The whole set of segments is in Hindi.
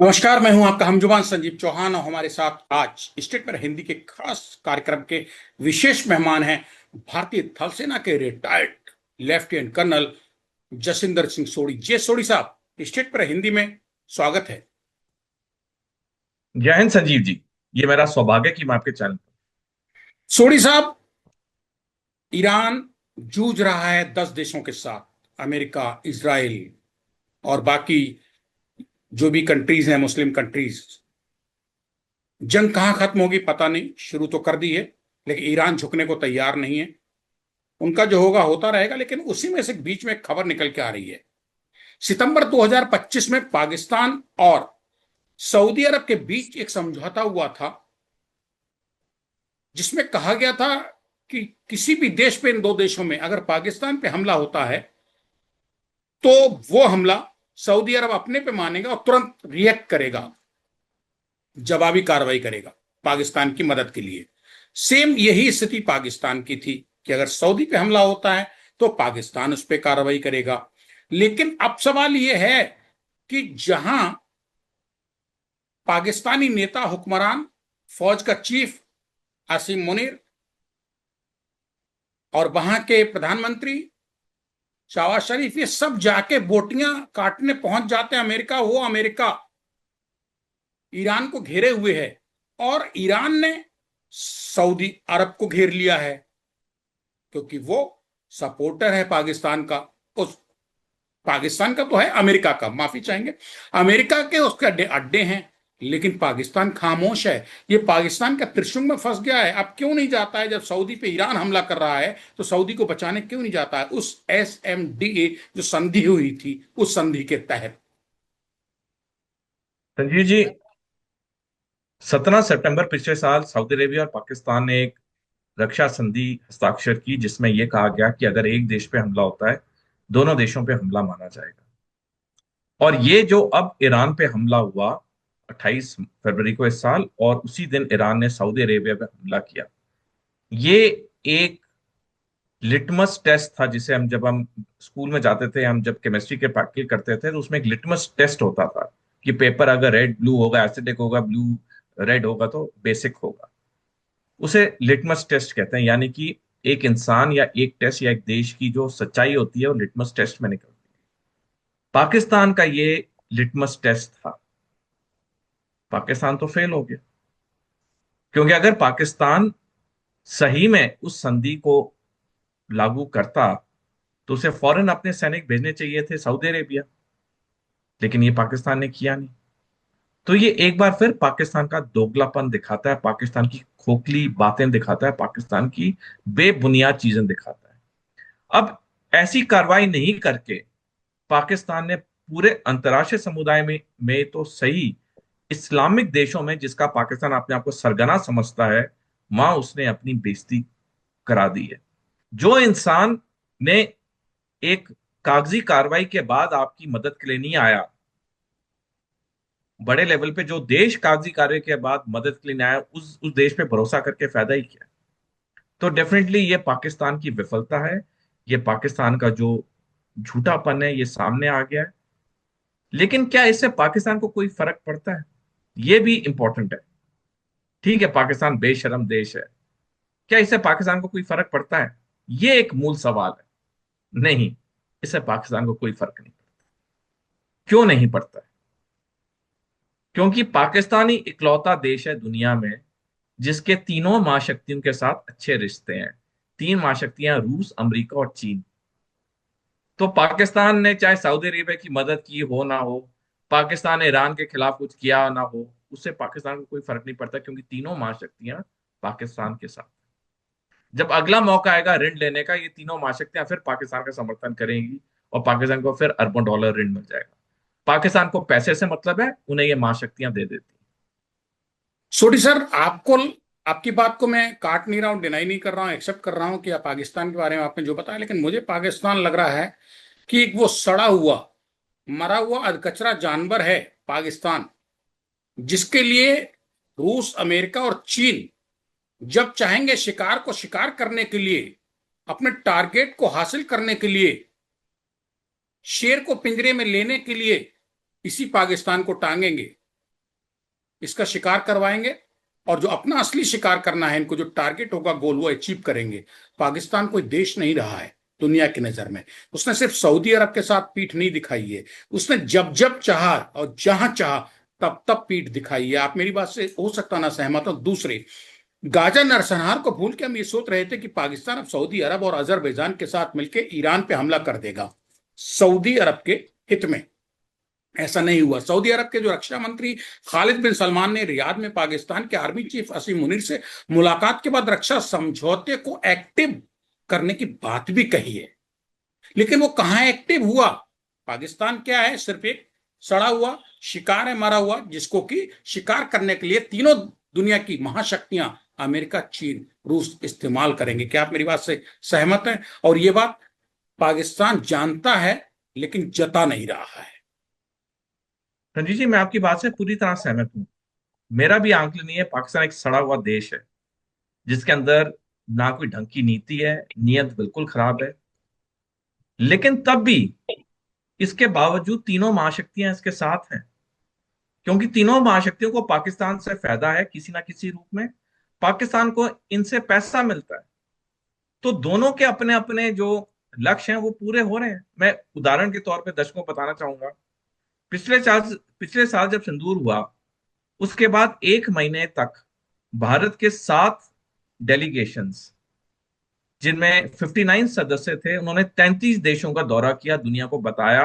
नमस्कार। मैं हूं आपका हमजुबान संजीव चौहान और हमारे साथ आज स्टेट पर हिंदी के खास कार्यक्रम के विशेष मेहमान हैं भारतीय थल सेना के retired lieutenant colonel Jasinder Singh Sodhi. Sodhi साहब, स्टेट पर हिंदी में स्वागत है। जय हिंद संजीव जी। ये मेरा सौभाग्य कि मैं आपके चैनल पर। सोढ़ी साहब, ईरान जूझ रहा है 10 देशों के साथ, अमेरिका, इजराइल और बाकी जो भी कंट्रीज हैं, मुस्लिम कंट्रीज। जंग कहां खत्म होगी पता नहीं, शुरू तो कर दी है लेकिन ईरान झुकने को तैयार नहीं है। उनका जो होगा होता रहेगा, लेकिन उसी में से बीच में एक खबर निकल के आ रही है। सितंबर 2025 में पाकिस्तान और सऊदी अरब के बीच एक समझौता हुआ था जिसमें कहा गया था कि किसी भी देश पे, इन दो देशों में अगर पाकिस्तान पे हमला होता है तो वो हमला सऊदी अरब अपने पे मानेगा और तुरंत रिएक्ट करेगा, जवाबी कार्रवाई करेगा पाकिस्तान की मदद के लिए। सेम यही स्थिति पाकिस्तान की थी कि अगर सऊदी पे हमला होता है तो पाकिस्तान उस पर कार्रवाई करेगा। लेकिन अब सवाल यह है कि जहां पाकिस्तानी नेता, हुक्मरान, फौज का चीफ आसिम मुनीर और वहां के प्रधानमंत्री शहबाज शरीफ, ये सब जाके बोटियां काटने पहुंच जाते हैं अमेरिका, वो अमेरिका ईरान को घेरे हुए है और ईरान ने सऊदी अरब को घेर लिया है क्योंकि वो सपोर्टर है पाकिस्तान का। उस पाकिस्तान का तो है, अमेरिका का माफी चाहेंगे, अमेरिका के उसके अड्डे अड्डे हैं। लेकिन पाकिस्तान खामोश है। ये पाकिस्तान का त्रिशंकु में फंस गया है। अब क्यों नहीं जाता है? जब सऊदी पे ईरान हमला कर रहा है तो सऊदी को बचाने क्यों नहीं जाता है उस SMDA जो संधि हुई थी, उस संधि के तहत? संजीव जी, 17 सितंबर पिछले साल सऊदी अरेबिया और पाकिस्तान ने एक रक्षा संधि हस्ताक्षर की जिसमें यह कहा गया कि अगर एक देश पे हमला होता है, दोनों देशों पे हमला माना जाएगा। और ये जो अब ईरान पे हमला हुआ 28 फरवरी को इस साल, और उसी दिन ईरान ने सऊदी अरेबिया पे हमला किया, ये एक लिटमस टेस्ट था। जिसे हम जब हम स्कूल में जाते थे, हम जब केमिस्ट्री के प्रैक्टिकल करते थे, तो उसमें एक लिटमस टेस्ट होता था कि पेपर अगर रेड ब्लू होगा, एसिडिक होगा, ब्लू रेड होगा तो बेसिक होगा। उसे लिटमस टेस्ट कहते हैं। यानी कि एक इंसान या एक टेस्ट या एक देश की जो सच्चाई होती है वो लिटमस टेस्ट में निकलती है। पाकिस्तान का ये लिटमस टेस्ट था। पाकिस्तान तो फेल हो गया, क्योंकि अगर पाकिस्तान सही में उस संधि को लागू करता तो उसे फौरन अपने सैनिक भेजने चाहिए थे सऊदी अरेबिया, लेकिन ये पाकिस्तान ने किया नहीं। तो ये एक बार फिर पाकिस्तान का दोगलापन दिखाता है, पाकिस्तान की खोखली बातें दिखाता है, पाकिस्तान की बेबुनियाद चीजें दिखाता है। अब ऐसी कार्रवाई नहीं करके पाकिस्तान ने पूरे अंतर्राष्ट्रीय समुदाय में तो सही, इस्लामिक देशों में जिसका पाकिस्तान अपने आप को सरगना समझता है, वहां उसने अपनी बेइज्जती करा दी है। जो इंसान ने एक कागजी कार्रवाई के बाद आपकी मदद के लिए नहीं आया, बड़े लेवल पे जो देश कागजी कार्रवाई के बाद मदद के लिए नहीं आया, उस देश पे भरोसा करके फायदा ही क्या। तो डेफिनेटली ये पाकिस्तान की विफलता है। ये पाकिस्तान का जो झूठापन है ये सामने आ गया है। लेकिन क्या इससे पाकिस्तान को कोई फर्क पड़ता है? ये भी इंपॉर्टेंट है। ठीक है, पाकिस्तान बेशरम देश है, क्या इससे पाकिस्तान को कोई फर्क पड़ता है? ये एक मूल सवाल है। नहीं, इससे पाकिस्तान को कोई फर्क नहीं पड़ता। क्यों नहीं पड़ता है? क्योंकि पाकिस्तान ही इकलौता देश है दुनिया में जिसके तीनों महाशक्तियों के साथ अच्छे रिश्ते हैं। तीन महाशक्तियां, रूस, अमेरिका और चीन। तो पाकिस्तान ने चाहे सऊदी अरेबिया की मदद की हो ना हो, पाकिस्तान ने ईरान के खिलाफ कुछ किया ना हो, उससे पाकिस्तान को कोई फर्क नहीं पड़ता, क्योंकि तीनों महाशक्तियां पाकिस्तान के साथ। जब अगला मौका आएगा ऋण लेने का, ये तीनों महाशक्तियां फिर पाकिस्तान का समर्थन करेंगी और पाकिस्तान को फिर अरबों डॉलर ऋण मिल जाएगा। पाकिस्तान को पैसे से मतलब है, उन्हें ये महाशक्तियां दे देती सोडी सर, आपको, आपकी बात को मैं काट नहीं रहा हूं, डिनाई नहीं कर रहा हूं, एक्सेप्ट कर रहा हूं कि आप पाकिस्तान के बारे में आपने जो बताया, लेकिन मुझे पाकिस्तान लग रहा है कि एक वो सड़ा हुआ, मरा हुआ अधकचरा जानवर है पाकिस्तान, जिसके लिए रूस, अमेरिका और चीन जब चाहेंगे शिकार को शिकार करने के लिए, अपने टारगेट को हासिल करने के लिए, शेर को पिंजरे में लेने के लिए इसी पाकिस्तान को टांगेंगे। इसका शिकार करवाएंगे, और जो अपना असली शिकार करना है, इनको जो टारगेट होगा, गोल, वो अचीव करेंगे। पाकिस्तान कोई देश नहीं रहा है दुनिया की नजर में। उसने सिर्फ सऊदी अरब के साथ पीठ नहीं दिखाई है, उसने जब जब चाहा और जहां चाहा तब तब पीठ दिखाई है। आप मेरी बात से हो सकता ना सहमत हो। दूसरे, गाजा नरसंहार को भूल के हम ये सोच रहे थे कि पाकिस्तान अब सऊदी अरब और अजरबैजान के साथ मिलकर ईरान पे हमला कर देगा सऊदी अरब के हित में। ऐसा नहीं हुआ। सऊदी अरब के जो रक्षा मंत्री खालिद बिन सलमान ने रियाद में पाकिस्तान के आर्मी चीफ असीम मुनीर से मुलाकात के बाद रक्षा समझौते को एक्टिव करने की बात भी कही है, लेकिन वो कहां एक्टिव हुआ? पाकिस्तान क्या है? सिर्फ एक सड़ा हुआ शिकार है, मरा हुआ, जिसको कि शिकार करने के लिए तीनों दुनिया की महाशक्तियां अमेरिका, चीन, रूस इस्तेमाल करेंगे। क्या आप मेरी बात से सहमत हैं? और ये बात पाकिस्तान जानता है लेकिन जता नहीं रहा है। रणजीत जी, मैं आपकी बात से पूरी तरह सहमत हूँ। मेरा भी आंकलन नहीं है, पाकिस्तान एक सड़ा हुआ देश है जिसके अंदर ना कोई ढंग की नीति है, नीयत बिल्कुल खराब है। लेकिन तब भी इसके बावजूद तीनों महाशक्तियां इसके साथ हैं, क्योंकि तीनों महाशक्तियों को पाकिस्तान से फायदा है किसी ना किसी रूप में। पाकिस्तान को इनसे पैसा मिलता है, तो दोनों के अपने अपने जो लक्ष्य हैं वो पूरे हो रहे हैं। मैं उदाहरण के तौर पे दर्शकों को बताना चाहूंगा, पिछले साल जब सिंदूर हुआ, उसके बाद 1 महीने तक भारत के 7 डेलीगेशंस, जिनमें 59 सदस्य थे, उन्होंने 33 देशों का दौरा किया, दुनिया को बताया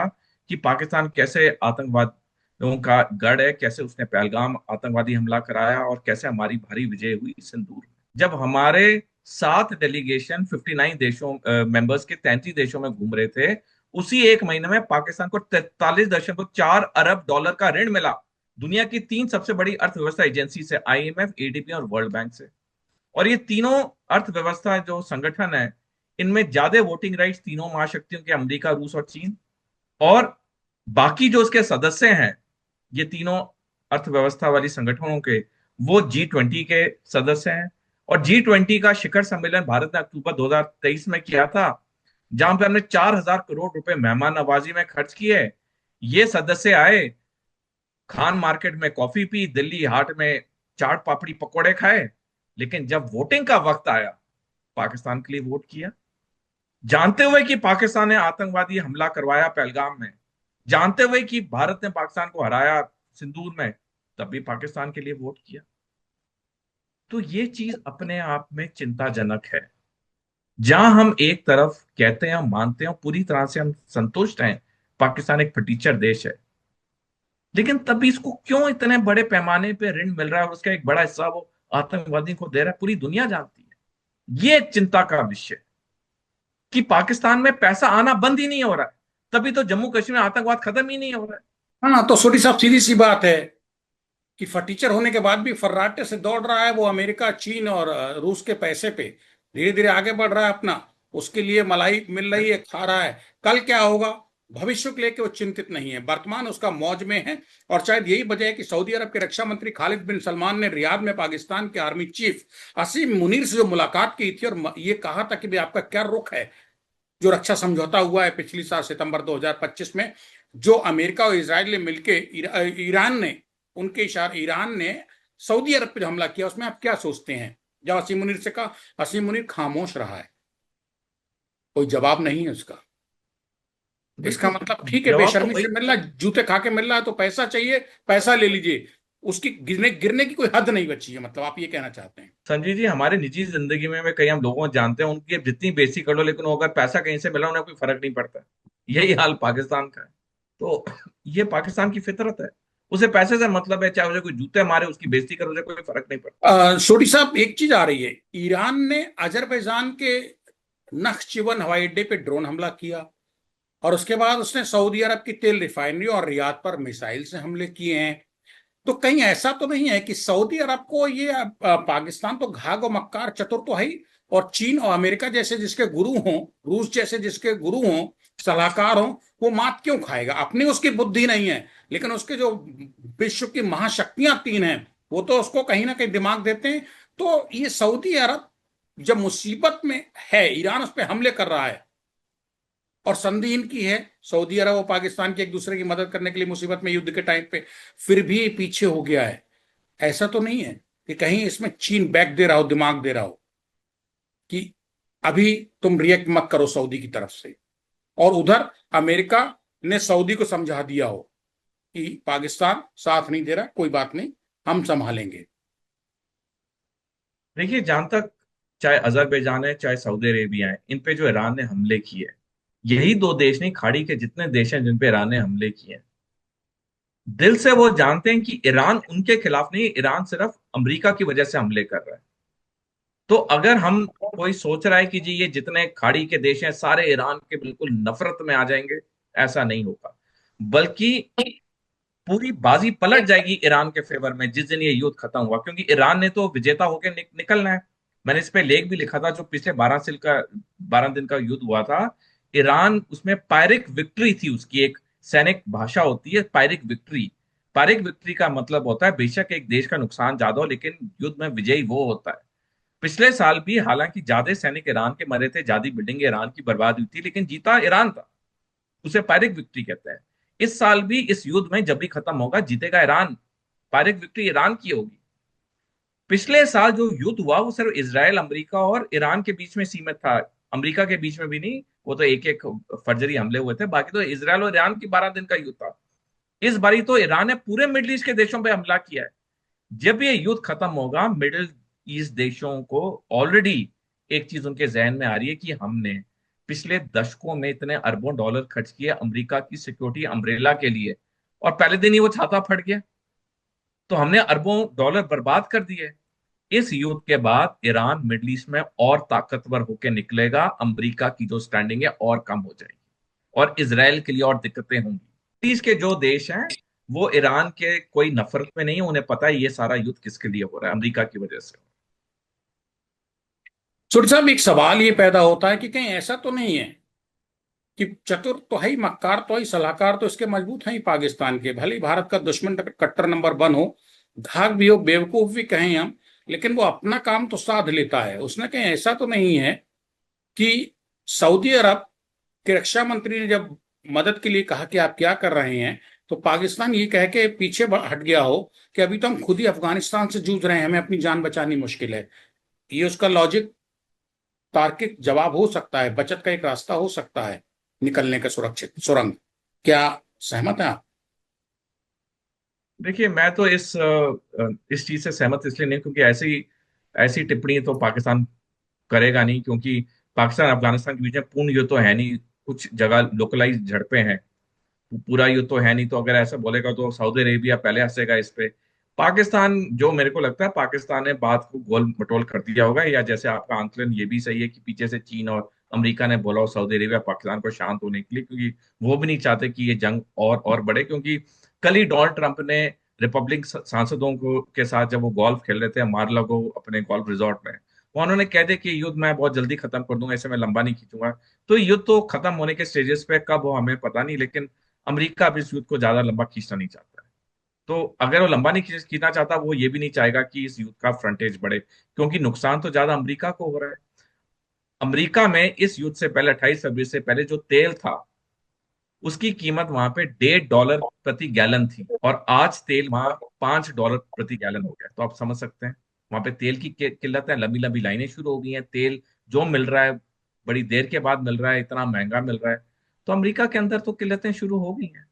कि पाकिस्तान कैसे आतंकवादियों का गढ़ है, कैसे उसने पहलगाम आतंकवादी हमला कराया और कैसे हमारी भारी विजय हुई सिंदूर। जब हमारे 7 डेलीगेशन 59 देशों मेंबर्स के 33 देशों में घूम रहे थे, उसी 1 महीने में पाकिस्तान को 43.4 अरब डॉलर का ऋण मिला, दुनिया की 3 सबसे बड़ी अर्थव्यवस्था एजेंसी से, IMF, ADB और वर्ल्ड बैंक से। और ये तीनों अर्थव्यवस्था जो संगठन है, इनमें ज्यादा वोटिंग राइट्स तीनों महाशक्तियों के, अमेरिका, रूस और चीन। और बाकी जो उसके सदस्य हैं, ये तीनों अर्थव्यवस्था वाली संगठनों के, वो G20 के सदस्य हैं। और G20 का शिखर सम्मेलन भारत ने अक्टूबर 2023 में किया था, जहां पे हमने 4,000 करोड़ रुपए मेहमान नवाजी में खर्च किए। ये सदस्य आए, खान मार्केट में कॉफी पी, दिल्ली हाट में चाट पापड़ी पकोड़े खाए, लेकिन जब वोटिंग का वक्त आया, पाकिस्तान के लिए वोट किया। जानते हुए कि पाकिस्तान ने आतंकवादी हमला करवाया पहलगाम में, जानते हुए कि भारत ने पाकिस्तान को हराया सिंदूर में, तब भी पाकिस्तान के लिए वोट किया। तो ये चीज अपने आप में चिंताजनक है। जहां हम एक तरफ कहते हैं, हम मानते हैं, पूरी तरह से हम संतुष्ट हैं, पाकिस्तान एक फटीचर देश है, लेकिन तभी इसको क्यों इतने बड़े पैमाने पे ऋण मिल रहा है और उसका एक बड़ा हिस्सा वो आतंकवादी को दे रहा है, पूरी दुनिया जानती है। ये एक चिंता का विषय है कि पाकिस्तान में पैसा आना बंद ही नहीं हो रहा है, तभी तो जम्मू कश्मीर में आतंकवाद खत्म ही नहीं हो रहा है। हाँ, तो सोडी साहब, सीधी सी बात है कि फटीचर होने के बाद भी फर्राटे से दौड़ रहा है वो अमेरिका, चीन और रूस के पैसे पे। धीरे धीरे आगे बढ़ रहा है अपना, उसके लिए मलाई मिल रही है, खा रहा है। कल क्या होगा भविष्य को लेकर वो चिंतित नहीं है, वर्तमान उसका मौज में है। और शायद यही वजह है कि सऊदी अरब के रक्षा मंत्री खालिद बिन सलमान ने रियाद में पाकिस्तान के आर्मी चीफ असीम मुनीर से जो मुलाकात की थी और ये कहा था कि भाई आपका क्या रुख है, जो रक्षा समझौता हुआ है पिछली साल सितंबर 2025 में, जो अमेरिका और इसराइल ने मिलकर ईरान ने, उनके इशारे ईरान ने सऊदी अरब पर हमला किया, उसमें आप क्या सोचते हैं? जब असीम मुनीर से कहा, असीम मुनीर खामोश रहा है, कोई जवाब नहीं है उसका। इसका बिल्कुल, मतलब ठीक है, जवाब तो बेशर्मी वही। से मिल रहा है, जूते खा के मिल रहा है, तो पैसा चाहिए, पैसा ले लीजिए। उसकी गिरने गिरने की कोई हद नहीं बची है, मतलब आप ये कहना चाहते हैं? संजीव जी, हमारे निजी जिंदगी में कई हम लोगों को जानते हैं, उनकी जितनी बेइज्जती कर लो, लेकिन वो अगर पैसा कहीं से मिला, उन्हें कोई फर्क नहीं पड़ता। यही हाल पाकिस्तान का है। तो ये पाकिस्तान की फितरत है, उसे पैसे से मतलब है, चाहे उसे कोई जूते मारे, उसकी बेइज्जती करे, उसे कोई फर्क नहीं पड़ता। सोडी साहब, एक चीज आ रही है, ईरान ने अजरबैजान के नख्चिवन हवाई अड्डे पे ड्रोन हमला किया, और उसके बाद उसने सऊदी अरब की तेल रिफाइनरी और रियाद पर मिसाइल से हमले किए हैं। तो कहीं ऐसा तो नहीं है कि सऊदी अरब को ये पाकिस्तान तो घाघ और मक्कार चतुर तो है ही, और चीन और अमेरिका जैसे जिसके गुरु हों, रूस जैसे जिसके गुरु हों, सलाहकार हों, वो मात क्यों खाएगा? अपनी उसकी बुद्धि नहीं है, लेकिन उसके जो विश्व की महाशक्तियां तीन हैं, वो तो उसको कहीं ना कहीं दिमाग देते हैं। तो ये सऊदी अरब जब मुसीबत में है, ईरान उस पर हमले कर रहा है, और संधि इनकी है, सऊदी अरब और पाकिस्तान की एक दूसरे की मदद करने के लिए मुसीबत में, युद्ध के टाइम पे, फिर भी पीछे हो गया है। ऐसा तो नहीं है कि कहीं इसमें चीन बैक दे रहा हो, दिमाग दे रहा हो कि अभी तुम रिएक्ट मत करो सऊदी की तरफ से, और उधर अमेरिका ने सऊदी को समझा दिया हो कि पाकिस्तान साथ नहीं दे रहा, कोई बात नहीं, हम संभालेंगे। देखिए, जहां तक चाहे अजरबैजान है चाहे सऊदी अरेबिया है, इन पे जो ईरान ने हमले किए, यही दो देश नहीं, खाड़ी के जितने देश हैं जिन पे ईरान ने हमले किए हैं, दिल से वो जानते हैं कि ईरान उनके खिलाफ नहीं, ईरान सिर्फ अमेरिका की वजह से हमले कर रहा है। तो अगर हम, कोई सोच रहा है कि जी ये जितने खाड़ी के देश हैं सारे ईरान के बिल्कुल नफरत में आ जाएंगे, ऐसा नहीं होगा। बल्कि पूरी बाजी पलट जाएगी ईरान के फेवर में जिस दिन ये युद्ध खत्म हुआ, क्योंकि ईरान ने तो विजेता होकर निकलना है। मैंने इस पे लेख भी लिखा था, जो पिछले 12 दिन का युद्ध हुआ था, ईरान उसमें पायरिक विक्ट्री थी उसकी, एक सैनिक भाषा होती है पायरिक विक्ट्री। पायरिक विक्ट्री का मतलब होता है बेशक एक देश का नुकसान ज्यादा हो लेकिन युद्ध में विजयी वो होता है। पिछले साल भी हालांकि ज्यादा सैनिक ईरान के मरे थे, ज्यादा बिल्डिंग ईरान की बर्बाद हुई थी, लेकिन जीता ईरान था। उसे पायरिक विक्ट्री कहते हैं। इस साल भी इस युद्ध में जब भी खत्म होगा जीतेगा ईरान, पायरिक विक्ट्री ईरान की होगी। पिछले साल जो युद्ध हुआ वो सिर्फ इसराइल, अमेरिका और ईरान के बीच में सीमित था। अमेरिका के बीच में भी नहीं, वो तो एक एक फर्जरी हमले हुए थे, बाकी तो इसराइल और ईरान की 12 दिन का युद्ध था। इस बारी तो ईरान ने पूरे मिडिल ईस्ट के देशों पर हमला किया है। जब ये युद्ध खत्म होगा, मिडिल ईस्ट देशों को ऑलरेडी एक चीज उनके जहन में आ रही है कि हमने पिछले दशकों में इतने अरबों डॉलर खर्च किए अमेरिका की सिक्योरिटी अम्ब्रेला के लिए, और पहले दिन ही वो छाता फट गया, तो हमने अरबों डॉलर बर्बाद कर दिए। इस युद्ध के बाद ईरान मिडिल ईस्ट में और ताकतवर होकर निकलेगा, अमेरिका की जो स्टैंडिंग है और कम हो जाएगी, और इसराइल के लिए और दिक्कतें होंगी। मिडिल ईस्ट के जो देश हैं वो ईरान के कोई नफरत में नहीं है, उन्हें पता है ये सारा युद्ध किसके लिए हो रहा है, अमेरिका की वजह से। छोटे साहब, एक सवाल ये पैदा होता है कि कहीं ऐसा तो नहीं है कि चतुर तो है ही, मक्कार तो है ही, सलाहकार तो इसके मजबूत है ही पाकिस्तान के, भले ही भारत का दुश्मन कट्टर नंबर 1 हो, धाक भी हो, बेवकूफ भी कहें हम, लेकिन वो अपना काम तो साध लेता है। उसने कहीं ऐसा तो नहीं है कि सऊदी अरब के रक्षा मंत्री ने जब मदद के लिए कहा कि आप क्या कर रहे हैं, तो पाकिस्तान ये कह के पीछे हट गया हो कि अभी तो हम खुद ही अफगानिस्तान से जूझ रहे हैं, हमें अपनी जान बचानी मुश्किल है। ये उसका लॉजिक, तार्किक जवाब हो सकता है, बचत का एक रास्ता हो सकता है निकलने का, सुरक्षित सुरंग। क्या सहमत है आप? देखिए, मैं तो इस चीज से सहमत इसलिए नहीं क्योंकि ऐसी ऐसी टिप्पणी तो पाकिस्तान करेगा नहीं, क्योंकि पाकिस्तान अफगानिस्तान के बीच में पूर्ण युद्ध तो है नहीं, कुछ जगह लोकलाइज झड़पें हैं, पूरा युद्ध तो है नहीं। तो अगर ऐसा बोलेगा तो सऊदी अरेबिया पहले हंसेगा इस पे। पाकिस्तान, जो मेरे को लगता है पाकिस्तान ने बात को गोल मटोल कर दिया होगा, या जैसे आपका आंकलन ये भी सही है कि पीछे से चीन और अमेरिका ने बोला हो सऊदी अरेबिया पाकिस्तान को शांत होने के लिए, क्योंकि वो भी नहीं चाहते कि ये जंग और बढ़े। क्योंकि कल ही डोनाल्ड ट्रंप ने रिपब्लिक सांसदों को के साथ जब वो गोल्फ खेल रहे थे मार लगो अपने गोल्फ रिजॉर्ट में, वो उन्होंने कह दिया कि युद्ध मैं बहुत जल्दी खत्म कर दूंगा, इसे मैं लंबा नहीं खींचूंगा। तो युद्ध तो खत्म होने के स्टेजेस पे, कब हो हमें पता नहीं, लेकिन अमेरिका अब इस युद्ध को ज्यादा लंबा खींचना नहीं चाहता है। तो अगर वो लंबा नहीं खींचना चाहता, वो ये भी नहीं चाहेगा कि इस युद्ध का फ्रंटेज बढ़े, क्योंकि नुकसान तो ज्यादा अमेरिका को हो रहा है। अमेरिका में इस युद्ध से पहले 28 फरवरी से पहले जो तेल था उसकी कीमत वहां पे $1.5 प्रति गैलन थी, और आज तेल वहां $5 प्रति गैलन हो गया। तो आप समझ सकते हैं वहां पे तेल की किल्लत है, लंबी लंबी लाइनें शुरू हो गई हैं, तेल जो मिल रहा है बड़ी देर के बाद मिल रहा है, इतना महंगा मिल रहा है। तो अमेरिका के अंदर तो किल्लतें शुरू हो गई हैं।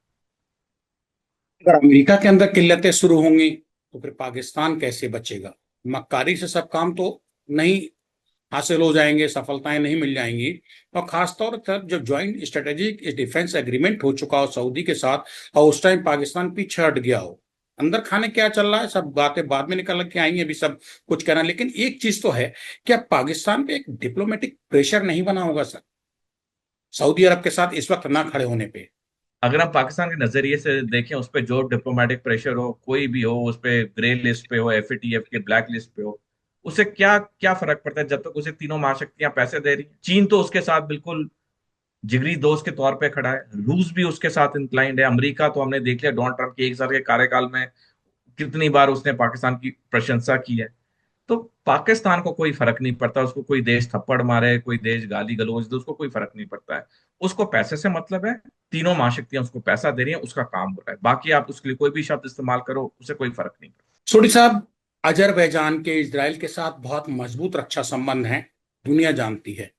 अगर अमेरिका के अंदर किल्लतें शुरू होंगी तो फिर पाकिस्तान कैसे बचेगा? मक्कारी से सब काम तो नहीं हासिल हो जाएंगे, सफलताएं नहीं मिल जाएंगी। और खासतौर पर जब ज्वाइंट स्ट्रेटेजिक डिफेंस एग्रीमेंट हो चुका हो सऊदी के साथ, और उस टाइम पाकिस्तान पीछे हट गया हो, अंदर खाने क्या चल रहा है सब बातें बाद में निकल के आएंगी, अभी सब कुछ कहना। लेकिन एक चीज तो है, क्या पाकिस्तान पे एक डिप्लोमेटिक प्रेशर नहीं बना होगा सर, सऊदी अरब के साथ इस वक्त ना खड़े होने पे? अगर हम पाकिस्तान के नजरिए से देखें, उस पर जो डिप्लोमेटिक प्रेशर हो, कोई भी हो, उस पर ग्रे लिस्ट पे हो, एफएटीएफ के ब्लैक लिस्ट पे हो, उसे क्या क्या फर्क पड़ता है जब तक उसे तीनों महाशक्तियां पैसे दे रही हैं। चीन तो उसके साथ बिल्कुल जिगरी दोस्त के तौर पे खड़ा है, रूस भी उसके साथ इंक्लाइंड है, अमेरिका तो हमने देख लिया डोनाल्ड ट्रंप के 1 साल के कार्यकाल में कितनी बार उसने पाकिस्तान की प्रशंसा की है। तो पाकिस्तान को कोई फर्क नहीं पड़ता, उसको कोई देश थप्पड़ मारे, कोई देश गाली गलौज दे, उसको कोई फर्क नहीं पड़ता है। उसको पैसे से मतलब है, तीनों महाशक्तियां उसको पैसा दे रही हैं, उसका काम हो रहा है, बाकी आप उसके लिए कोई भी शब्द इस्तेमाल करो उसे कोई फर्क नहीं पड़ता। सोडी साहब, अजरबैजान के इजराइल के साथ बहुत मजबूत रक्षा संबंध हैं, दुनिया जानती है।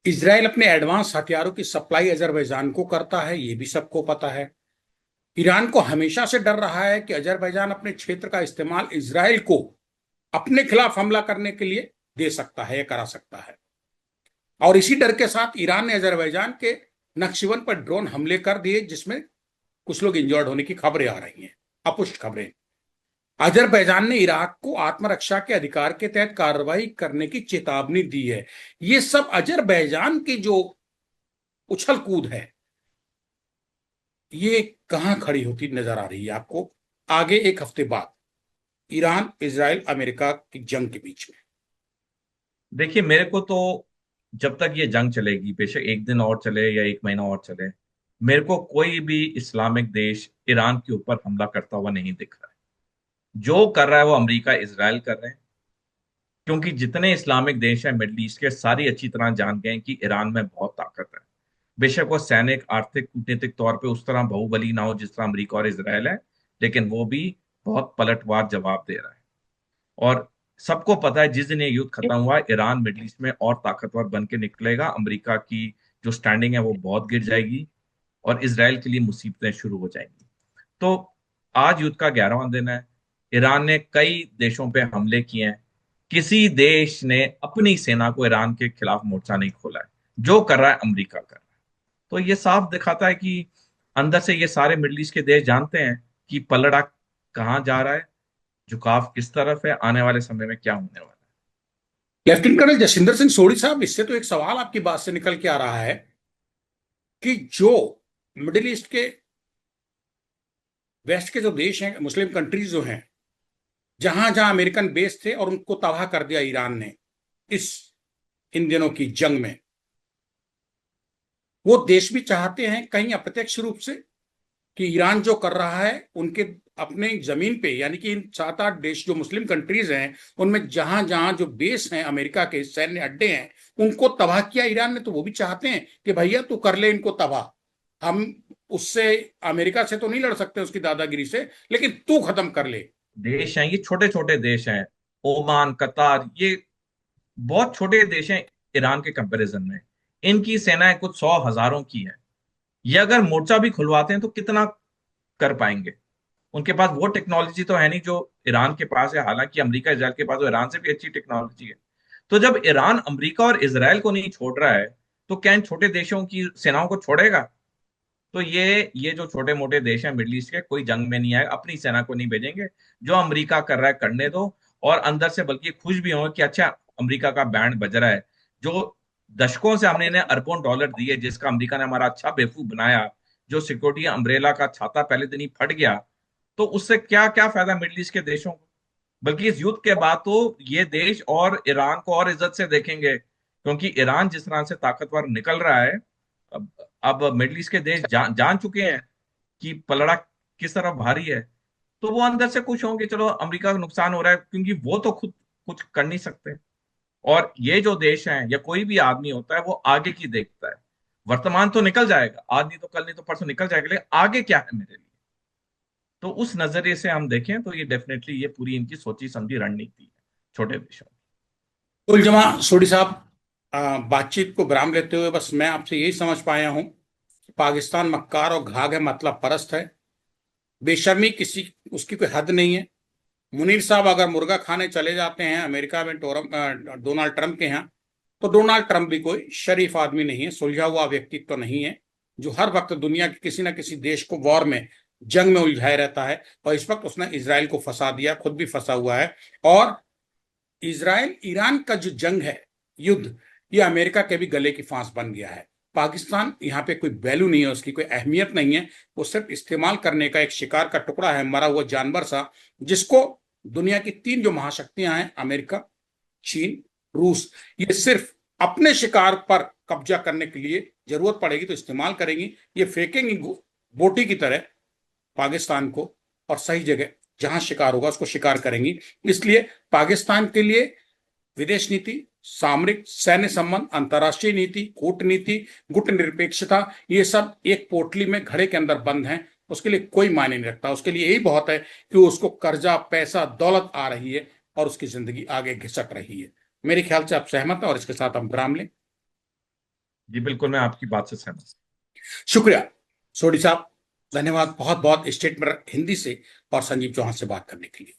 इजराइल अपने एडवांस हथियारों की सप्लाई अजरबैजान को करता है, ये भी सबको पता है। ईरान को हमेशा से डर रहा है कि अजरबैजान अपने क्षेत्र का इस्तेमाल इजराइल को अपने खिलाफ हमला करने के लिए दे सकता है या करा सकता है। और इसी डर के साथ ईरान ने अजरबैजान के नक्शिवन पर ड्रोन हमले कर दिए, जिसमें कुछ लोग इंजर्ड होने की खबरें आ रही हैं, अपुष्ट खबरें। अजरबैजान ने इराक को आत्मरक्षा के अधिकार के तहत कार्रवाई करने की चेतावनी दी है। ये सब अजरबैजान की जो उछल कूद है, ये कहां खड़ी होती नजर आ रही है आपको आगे एक हफ्ते बाद ईरान, इजराइल, अमेरिका की जंग के बीच में? देखिए, मेरे को तो जब तक ये जंग चलेगी, बेशक एक दिन और चले या एक महीना और चले, मेरे को कोई भी इस्लामिक देश ईरान के ऊपर हमला करता हुआ नहीं दिख रहा है। जो कर रहा है वो अमेरिका, इसराइल कर रहे हैं। क्योंकि जितने इस्लामिक देश हैं मिडल ईस्ट के, सारी अच्छी तरह जान गए हैं कि ईरान में बहुत ताकत है। बेशक वो सैनिक, आर्थिक, कूटनीतिक तौर पे उस तरह बाहुबली ना हो जिस तरह अमेरिका और इसराइल है, लेकिन वो भी बहुत पलटवार जवाब दे रहा है। और सबको पता है जिस दिन ये युद्ध खत्म हुआ, ईरान मिडल ईस्ट में और ताकतवर बन के निकलेगा। अमेरिका की जो स्टैंडिंग है वो बहुत गिर जाएगी और इसराइल के लिए मुसीबतें शुरू हो जाएंगी। तो आज युद्ध का 11वां दिन है। ईरान ने कई देशों पे हमले किए हैं। किसी देश ने अपनी सेना को ईरान के खिलाफ मोर्चा नहीं खोला है। जो कर रहा है अमेरिका कर रहा है। तो ये साफ दिखाता है कि अंदर से ये सारे मिडल ईस्ट के देश जानते हैं कि पलड़ा कहाँ जा रहा है, झुकाव किस तरफ है, आने वाले समय में क्या होने वाला है। लेफ्टिनेंट कर्नल जसिंदर सिंह सोढ़ी साहब, इससे तो एक सवाल आपकी बात से निकल के आ रहा है कि जो मिडिल ईस्ट के वेस्ट के जो देश हैं, मुस्लिम कंट्रीज जो हैं, जहां जहां अमेरिकन बेस थे और उनको तबाह कर दिया ईरान ने इस इन दिनों की जंग में, वो देश भी चाहते हैं कहीं अप्रत्यक्ष रूप से कि ईरान जो कर रहा है उनके अपने जमीन पे, यानी कि इन 7-8 देश जो मुस्लिम कंट्रीज हैं उनमें जहां जहां जो बेस हैं, अमेरिका के सैन्य अड्डे हैं, उनको तबाह किया ईरान ने। तो वो भी चाहते हैं कि भैया तू कर ले इनको तबाह, हम उससे, अमेरिका से तो नहीं लड़ सकते उसकी दादागिरी से, लेकिन तू खत्म कर ले। देश हैं, ये छोटे छोटे देश हैं। ओमान, कतार, ये बहुत छोटे देश हैं ईरान के कंपैरिजन में। इनकी सेनाएं कुछ 100 हजारों की है। ये अगर मोर्चा भी खुलवाते हैं तो कितना कर पाएंगे? उनके पास वो टेक्नोलॉजी तो है नहीं जो ईरान के पास है। हालांकि अमेरिका, इसराइल के पास तो ईरान से भी अच्छी टेक्नोलॉजी है। तो जब ईरान अमेरिका और इसराइल को नहीं छोड़ रहा है, तो क्या इन छोटे देशों की सेनाओं को छोड़ेगा? तो ये जो छोटे मोटे देश हैं मिडल ईस्ट के, कोई जंग में नहीं आए, अपनी सेना को नहीं भेजेंगे। जो अमेरिका कर रहा है करने दो। और अंदर से बल्कि खुश भी हो कि अच्छा, अमेरिका का बैंड बज रहा है। जो दशकों से हमने इन्हें अरबों डॉलर दिए, जिसका अमेरिका ने हमारा अच्छा बेवकूफ बनाया, जो सिक्योरिटी अम्ब्रेला का छाता पहले दिन ही फट गया, तो उससे क्या क्या फायदा मिडल ईस्ट के देशों को? बल्कि इस युद्ध के बाद तो ये देश और ईरान को और इज्जत से देखेंगे, क्योंकि ईरान जिस तरह से ताकतवर निकल रहा है, अब अब मिडल ईस्ट के देश जान चुके हैं कि पलड़ा किस तरफ भारी है। तो वो अंदर से खुश होंगे, चलो अमेरिका को नुकसान हो रहा है, क्योंकि वो तो खुद कुछ कर नहीं सकते। और ये जो देश हैं, या कोई भी आदमी होता है, वो आगे की देखता है। वर्तमान तो निकल जाएगा, आज नहीं तो कल, नहीं तो परसों निकल जाएगा, लेकिन आगे क्या है मेरे लिए। तो उस नजरिए से हम देखें तो ये डेफिनेटली ये पूरी इनकी सोची समझी रणनीति है छोटे देशों कुल जमा सोढ़ी साहब, बातचीत को विराम लेते हुए बस मैं आपसे यही समझ पाया हूं कि पाकिस्तान मक्कार और घाघ है, मतलब परस्त है, बेशर्मी किसी उसकी कोई हद नहीं है। मुनीर साहब अगर मुर्गा खाने चले जाते हैं अमेरिका में डोनाल्ड ट्रंप के यहाँ, तो डोनाल्ड ट्रंप भी कोई शरीफ आदमी नहीं है, सुलझा हुआ व्यक्तित्व तो नहीं है, जो हर वक्त दुनिया के किसी ना किसी देश को वॉर में, जंग में उलझाए रहता है। और इस वक्त उसने इसराइल को फंसा दिया, खुद भी फंसा हुआ है। और इसराइल ईरान का जो जंग है, युद्ध, ये अमेरिका के भी गले की फांस बन गया है। पाकिस्तान यहाँ पे कोई वैल्यू नहीं है, उसकी कोई अहमियत नहीं है। वो सिर्फ इस्तेमाल करने का एक शिकार का टुकड़ा है, मरा हुआ जानवर सा, जिसको दुनिया की 3 जो महाशक्तियां हैं, अमेरिका, चीन, रूस, ये सिर्फ अपने शिकार पर कब्जा करने के लिए जरूरत पड़ेगी तो इस्तेमाल करेंगी। ये फेंकेंगी बोटी की तरह पाकिस्तान को, और सही जगह जहां शिकार होगा उसको शिकार करेंगी। इसलिए पाकिस्तान के लिए विदेश नीति, सामरिक सैन्य संबंध, अंतर्राष्ट्रीय नीति, कूटनीति, गुट निरपेक्षता, ये सब एक पोटली में घड़े के अंदर बंद हैं। उसके लिए कोई मायने नहीं रखता। उसके लिए यही बहुत है कि उसको कर्जा, पैसा, दौलत आ रही है और उसकी जिंदगी आगे घिसक रही है। मेरे ख्याल से आप सहमत हैं और इसके साथ हम विराम लें। जी बिल्कुल, मैं आपकी बात से सहमत हूं। शुक्रिया सोडी साहब, धन्यवाद बहुत बहुत स्टेटमेंट हिंदी से और संजीव चौहान से बात करने के लिए।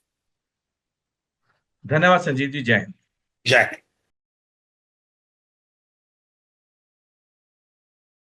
धन्यवाद संजीव जी, जय हिंद। जय हिंद।